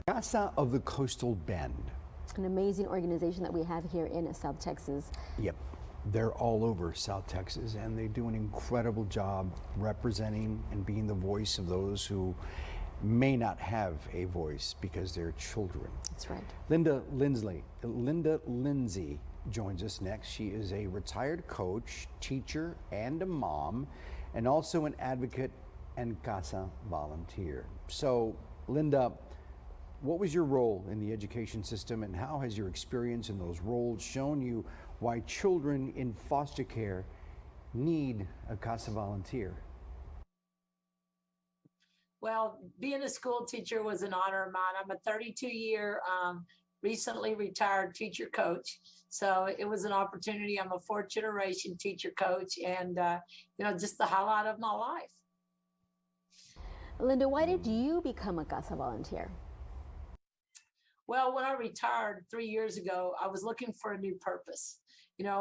CASA of the Coastal Bend. An amazing organization that we have here in South Texas. Yep, they're all over South Texas, and they do an incredible job representing and being the voice of those who may not have a voice because they're children. That's right. Linda Lindsey joins us next. She is a retired coach, teacher, and a mom, and also an advocate and CASA volunteer. So, Linda, what was your role in the education system, and how has your experience in those roles shown you why children in foster care need a CASA volunteer? Well, being a school teacher was an honor of mine. I'm a 32-year recently retired teacher coach. So it was an opportunity. I'm a fourth generation teacher coach, and just the highlight of my life. Linda, why did you become a CASA volunteer? Well, when I retired 3 years ago, I was looking for a new purpose.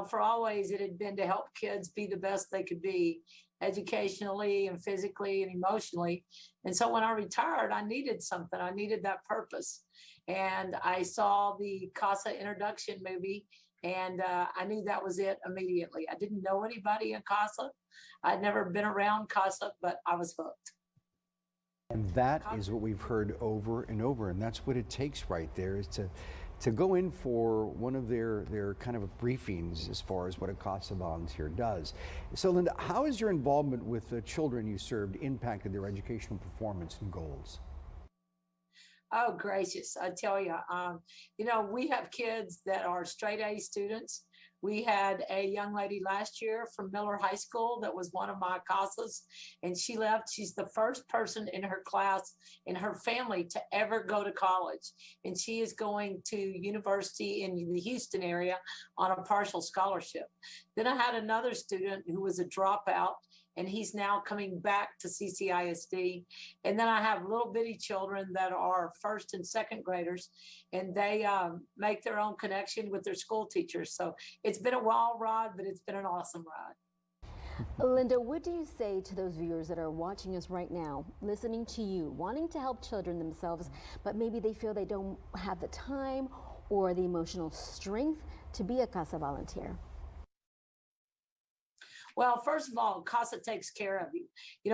For always it had been to help kids be the best they could be, educationally and physically and emotionally. And so when I retired, I needed something. I needed that purpose. And I saw the CASA introduction movie, and I knew that was it immediately. I didn't know anybody in CASA. I'd never been around CASA, but I was hooked. And that is what we've heard over and over, and that's what it takes right there, is to go in for one of their kind of briefings as far as what a CASA volunteer does. So, Linda, how has your involvement with the children you served impacted their educational performance and goals? Oh, gracious. I tell you, we have kids that are straight A students. We had a young lady last year from Miller High School that was one of my CASAs, and she left. She's the first person in her class, in her family, to ever go to college. And she is going to university in the Houston area on a partial scholarship. Then I had another student who was a dropout, and he's now coming back to CCISD. And then I have little bitty children that are first and second graders, and they make their own connection with their school teachers. So it's been a wild ride, but it's been an awesome ride. Linda, what do you say to those viewers that are watching us right now, listening to you, wanting to help children themselves, but maybe they feel they don't have the time or the emotional strength to be a CASA volunteer? Well, first of all, CASA takes care of you.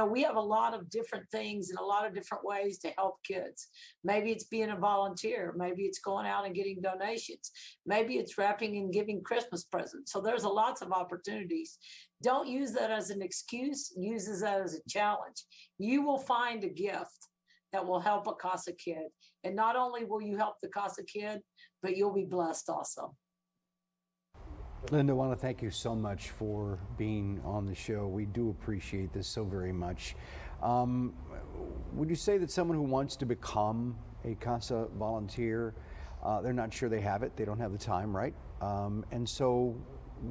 We have a lot of different things and a lot of different ways to help kids. Maybe it's being a volunteer. Maybe it's going out and getting donations. Maybe it's wrapping and giving Christmas presents. So there's lots of opportunities. Don't use that as an excuse. Use that as a challenge. You will find a gift that will help a CASA kid. And not only will you help the CASA kid, but you'll be blessed also. Linda, I want to thank you so much for being on the show. We do appreciate this so very much. Would you say that someone who wants to become a CASA volunteer, they're not sure they have it, they don't have the time, right? And so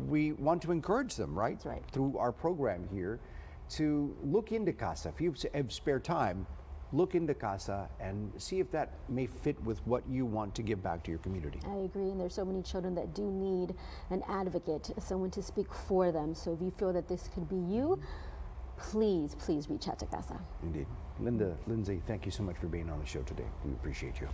we want to encourage them, right? That's right. Through our program here, to look into CASA. If you have spare time, look into CASA and see if that may fit with what you want to give back to your community. I agree, and there's so many children that do need an advocate, someone to speak for them. So if you feel that this could be you, please reach out to CASA. Indeed. Linda Lindsey, thank you so much for being on the show today. We appreciate you.